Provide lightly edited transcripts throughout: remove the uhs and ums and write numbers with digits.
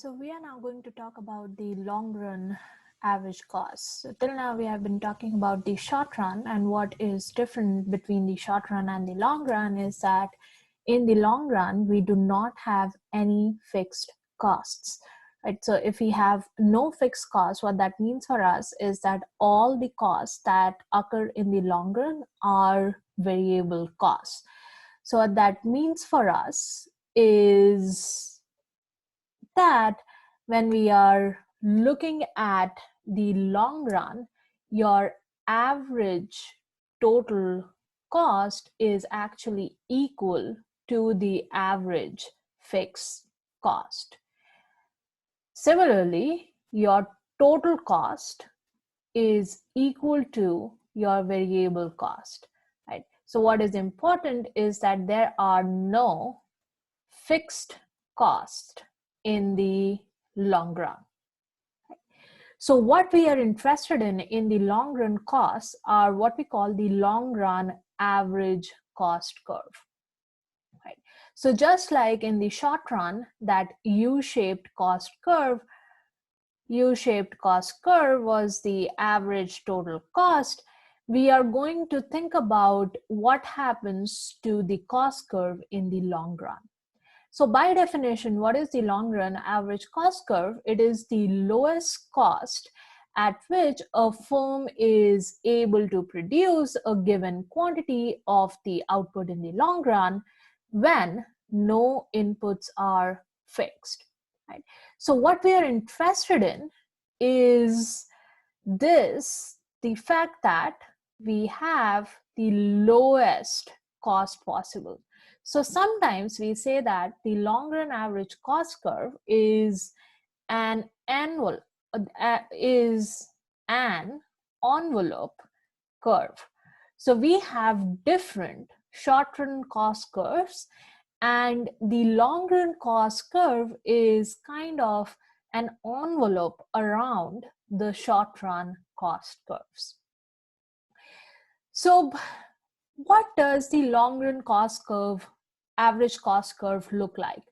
So we are now going to talk about the long run average cost. So till now we have been talking about the short run, and what is different between the short run and the long run is that in the long run we do not have any fixed costs. Right? So if we have no fixed costs, what that means for us is that all the costs that occur in the long run are variable costs. So what that means for us is that when we are looking at the long run, your average total cost is actually equal to the average fixed cost. Similarly, your total cost is equal to your variable cost, right? So what is important is that there are no fixed costs in the long run. So what we are interested in the long run costs are what we call the long run average cost curve. Right? So just like in the short run, that U-shaped cost curve was the average total cost, we are going to think about what happens to the cost curve in the long run. So by definition, what is the long run average cost curve? It is the lowest cost at which a firm is able to produce a given quantity of the output in the long run when no inputs are fixed. Right? So what we are interested in is the fact that we have the lowest cost possible. So sometimes we say that the long run average cost curve is an annual is an envelope curve. So we have different short run cost curves, and the long run cost curve is kind of an envelope around the short run cost curves. So what does the long run cost curve, average cost curve look like?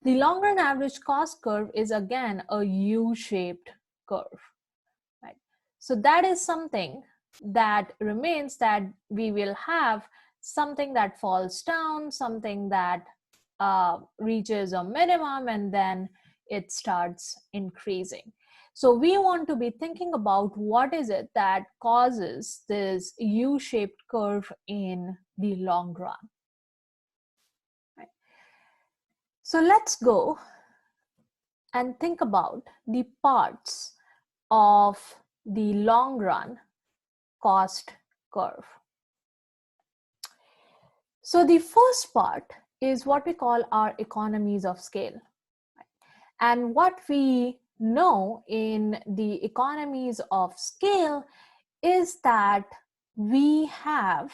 The long run average cost curve is again a U-shaped curve, right? So that is something that remains, that we will have something that falls down, something that reaches a minimum, and then it starts increasing. So we want to be thinking about what is it that causes this U-shaped curve in the long run. Right? So let's go and think about the parts of the long run cost curve. So the first part is what we call our economies of scale. And what we know in the economies of scale is that we have,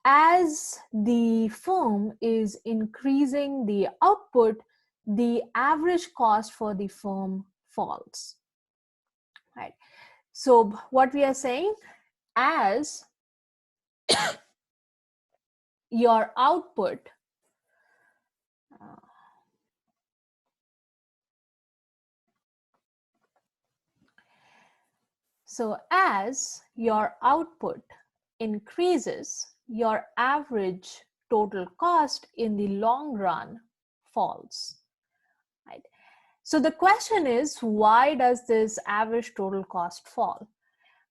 as the firm is increasing the output, the average cost for the firm falls. Right? So what we are saying, as your output as your output increases, your average total cost in the long run falls. Right? So the question is, why does this average total cost fall?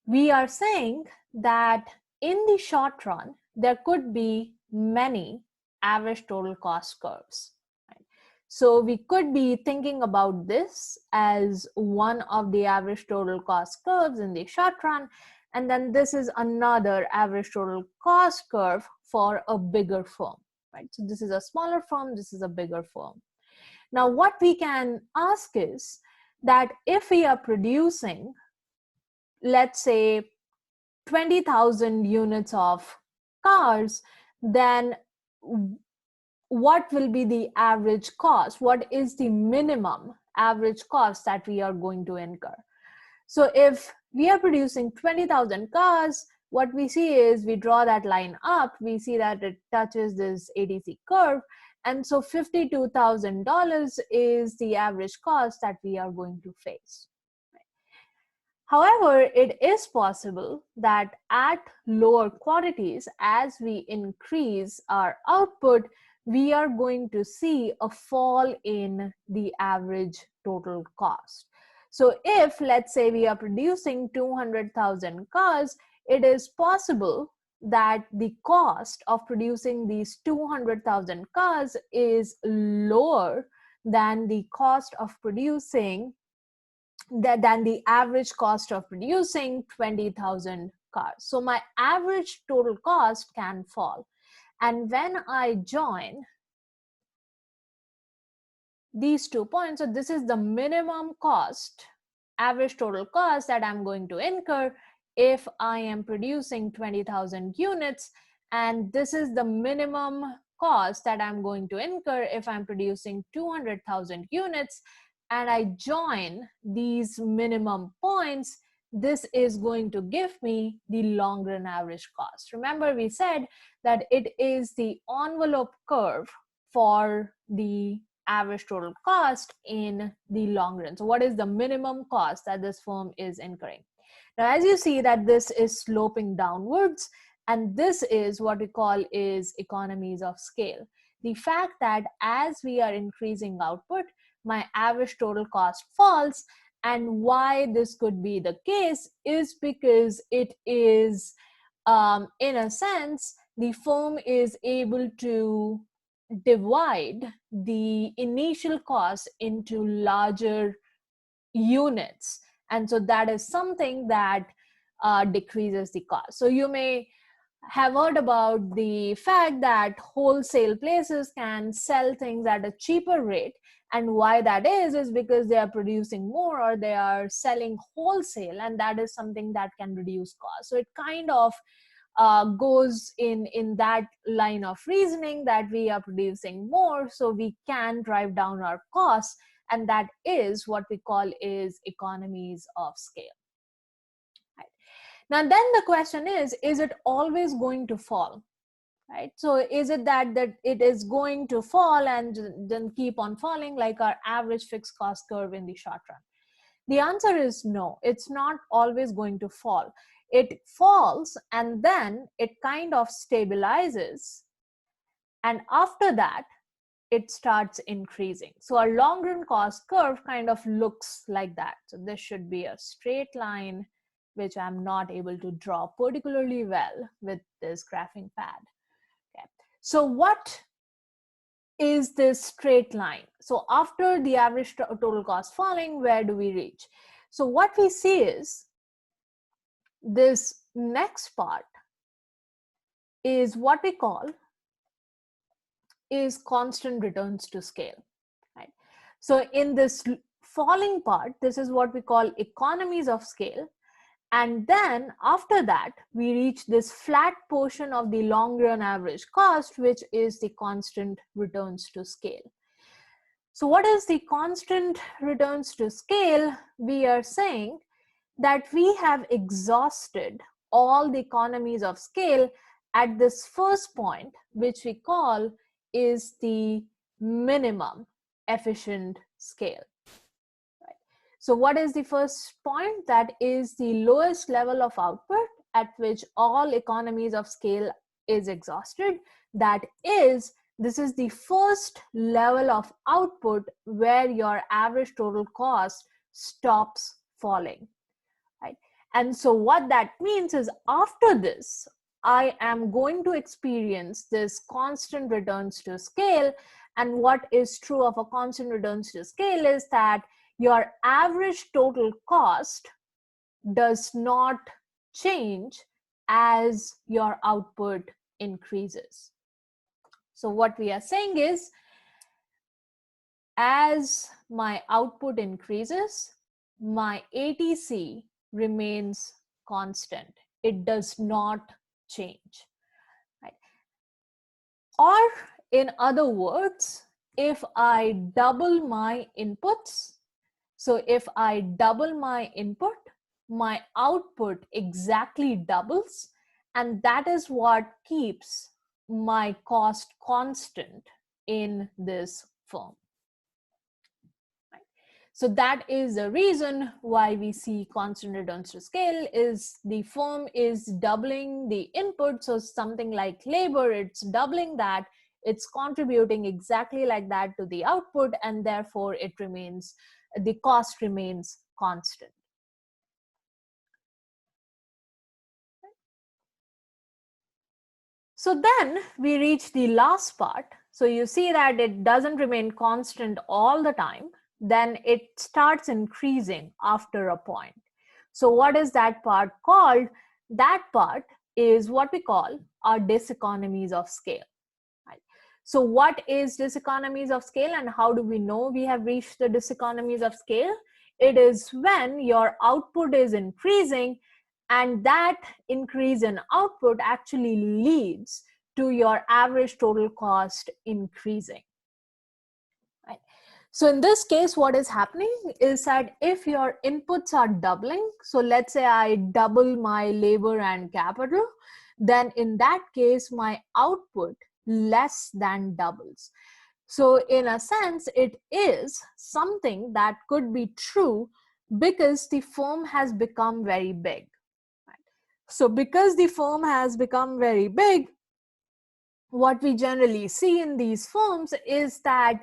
We are saying that in the short run, there could be many average total cost curves. Right? So we could be thinking about this as one of the average total cost curves in the short run, and then this is another average total cost curve for a bigger firm. Right? So this is a smaller firm, this is a bigger firm. Now what we can ask is that if we are producing, let's say, 20,000 units of cars, then what will be the average cost? What is the minimum average cost that we are going to incur? So if we are producing 20,000 cars, what we see is, we draw that line up, we see that it touches this ATC curve, And so $52,000 is the average cost that we are going to face. However, it is possible that at lower quantities, as we increase our output, we are going to see a fall in the average total cost. So if, let's say, we are producing 200,000 cars, it is possible that the cost of producing these 200,000 cars is lower than the cost of producing than the average cost of producing 20,000 cars. So my average total cost can fall. And when I join these 2 points, so this is the minimum cost, average total cost that I'm going to incur if I am producing 20,000 units, and this is the minimum cost that I'm going to incur if I'm producing 200,000 units, and I join these minimum points, this is going to give me the long run average cost. Remember, we said that it is the envelope curve for the average total cost in the long run. So what is the minimum cost that this firm is incurring? Now, as you see that this is sloping downwards, and this is what we call is economies of scale. The fact that as we are increasing output, my average total cost falls, and why this could be the case is because it is, in a sense, the firm is able to divide the initial cost into larger units. And so that is something that decreases the cost. So you may have heard about the fact that wholesale places can sell things at a cheaper rate. And why that is because they are producing more or they are selling wholesale, and that is something that can reduce cost. So it kind of goes in that line of reasoning that we are producing more, so we can drive down our costs, and that is what we call is economies of scale. Right. Now then the question is it always going to fall? Right. So is it that it is going to fall and then keep on falling like our average fixed cost curve in the short run? The answer is no, it's not always going to fall. It falls and then it kind of stabilizes, and after that it starts increasing. So our long run cost curve kind of looks like that. So this should be a straight line, which I'm not able to draw particularly well with this graphing pad. Okay. So what is this straight line? So after the average total cost falling, where do we reach? So what we see is this next part is what we call is constant returns to scale, right? So in this falling part, this is what we call economies of scale. And then after that, we reach this flat portion of the long run average cost, which is the constant returns to scale. So what is the constant returns to scale? We are saying that we have exhausted all the economies of scale at this first point, which we call is the minimum efficient scale. Right. So what is the first point? That is the lowest level of output at which all economies of scale is exhausted. That is, this is the first level of output where your average total cost stops falling. Right? And so what that means is after this, I am going to experience this constant returns to scale. And what is true of a constant returns to scale is that your average total cost does not change as your output increases. So what we are saying is, as my output increases, my ATC remains constant. It does not change. Right? Or in other words, if I double my inputs, so if I double my input, my output exactly doubles, and that is what keeps my cost constant in this firm. So that is the reason why we see constant returns to scale is the firm is doubling the input. So something like labor, it's doubling that, it's contributing exactly like that to the output, and therefore it remains, the cost remains constant. So then we reach the last part. So you see that it doesn't remain constant all the time. Then it starts increasing after a point. So what is that part called? That part is what we call our diseconomies of scale. Right? So what is diseconomies of scale, and how do we know we have reached the diseconomies of scale? It is when your output is increasing, and that increase in output actually leads to your average total cost increasing. Right? So in this case, what is happening is that if your inputs are doubling, so let's say I double my labor and capital, then in that case, my output less than doubles. So in a sense, it is something that could be true because the firm has become very big. So because the firm has become very big, what we generally see in these firms is that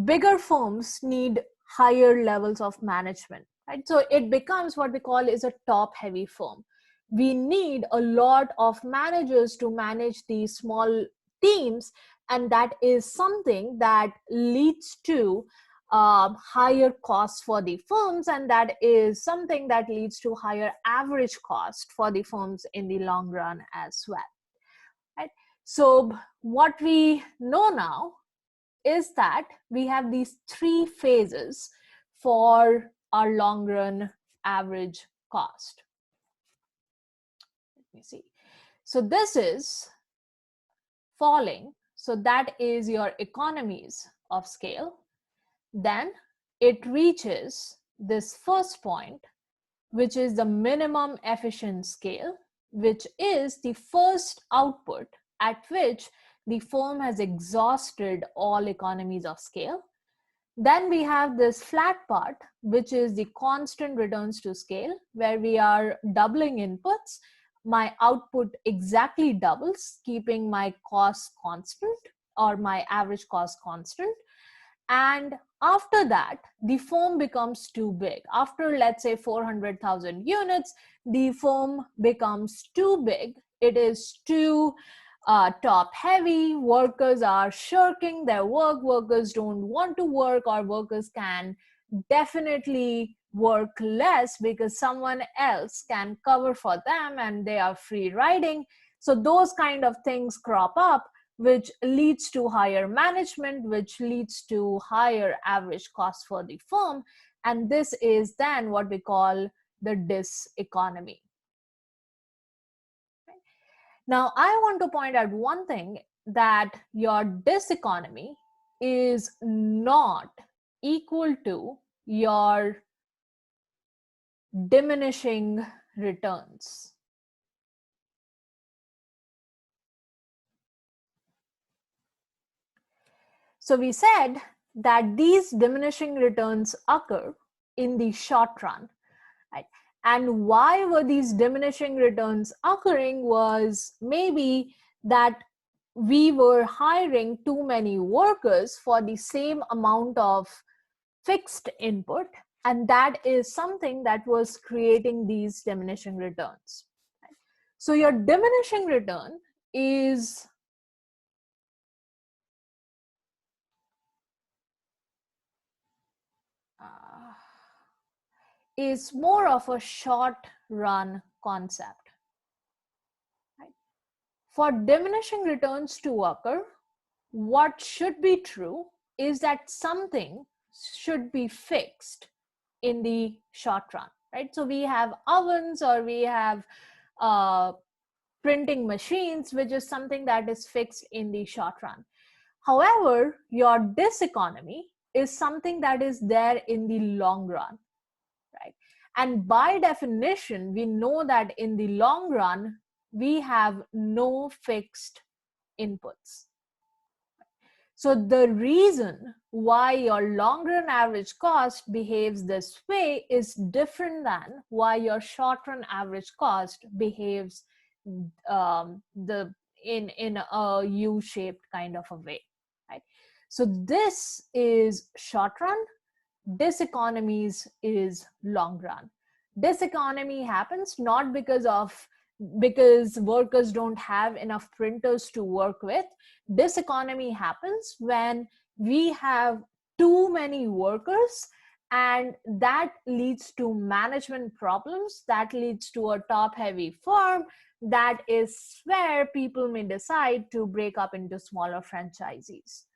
bigger firms need higher levels of management, right? So it becomes what we call is a top heavy firm. We need a lot of managers to manage these small teams, and that is something that leads to higher costs for the firms, and that is something that leads to higher average cost for the firms in the long run as well. Right? So what we know now is that we have these three phases for our long run average cost. Let me see. So this is falling. So that is your economies of scale. Then it reaches this first point, which is the minimum efficient scale, which is the first output at which the firm has exhausted all economies of scale. Then we have this flat part, which is the constant returns to scale, where we are doubling inputs. My output exactly doubles, keeping my cost constant or my average cost constant. And after that, the firm becomes too big. After, let's say, 400,000 units, the firm becomes too big. It is too top heavy. Workers are shirking their work. Workers don't want to work, or workers can definitely work less because someone else can cover for them and they are free riding. So those kind of things crop up, which leads to higher management, which leads to higher average cost for the firm. And this is then what we call the diseconomy. Now, I want to point out one thing, that your diseconomy is not equal to your diminishing returns. So we said that these diminishing returns occur in the short run, right? And why were these diminishing returns occurring was maybe that we were hiring too many workers for the same amount of fixed input, and that is something that was creating these diminishing returns. So your diminishing return is more of a short run concept. Right? For diminishing returns to occur, what should be true is that something should be fixed in the short run, right? So we have ovens, or we have printing machines, which is something that is fixed in the short run. However, your diseconomy is something that is there in the long run, right? And by definition, we know that in the long run, we have no fixed inputs. So the reason why your long run average cost behaves this way is different than why your short run average cost behaves in a U-shaped kind of a way, right? So this is short run, diseconomies is long run. Diseconomy happens not because workers don't have enough printers to work with. Diseconomy happens when we have too many workers, and that leads to management problems, that leads to a top heavy firm. That is where people may decide to break up into smaller franchisees.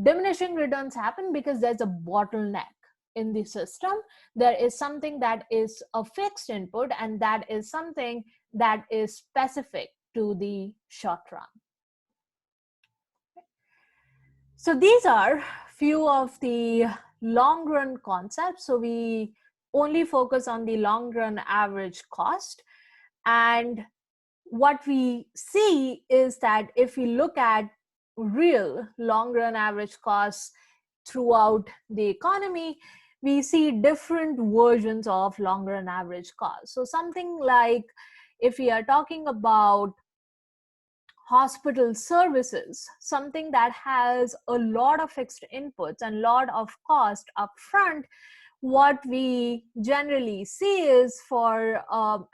Diminishing returns happen because there's a bottleneck in the system. There is something that is a fixed input, and that is something that is specific to the short run. So these are few of the long run concepts. So we only focus on the long run average cost. And what we see is that if we look at real long run average costs throughout the economy, we see different versions of long run average cost. So something like, if we are talking about hospital services, something that has a lot of fixed inputs and lot of cost upfront, what we generally see is for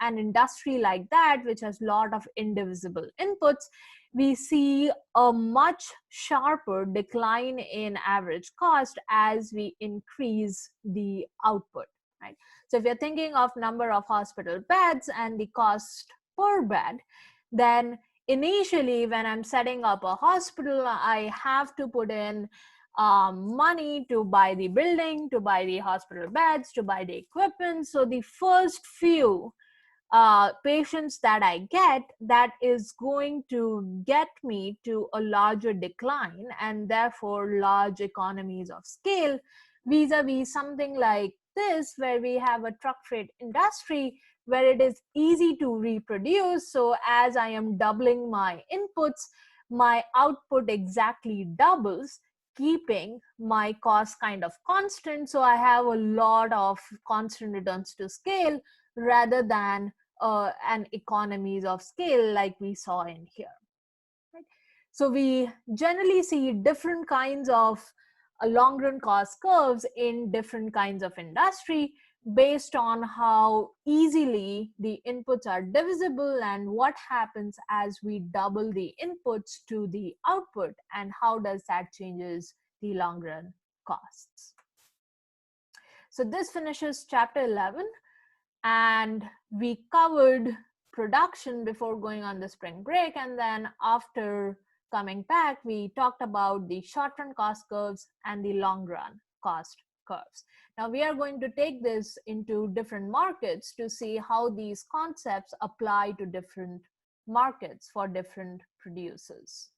an industry like that, which has a lot of indivisible inputs, we see a much sharper decline in average cost as we increase the output, right? So if you're thinking of number of hospital beds and the cost per bed, then initially when I'm setting up a hospital, I have to put in money to buy the building, to buy the hospital beds, to buy the equipment. So the first few patients that I get, that is going to get me to a larger decline and therefore large economies of scale, vis-a-vis something like this, where we have a truck freight industry where it is easy to reproduce. So as I am doubling my inputs, my output exactly doubles, keeping my cost kind of constant. So I have a lot of constant returns to scale rather than an economies of scale like we saw in here. Right? So we generally see different kinds of long run cost curves in different kinds of industry based on how easily the inputs are divisible and what happens as we double the inputs to the output, and how does that changes the long run costs. So this finishes chapter 11, and we covered production before going on the spring break, and then after coming back we talked about the short run cost curves and the long run cost curves. Now we are going to take this into different markets to see how these concepts apply to different markets for different producers.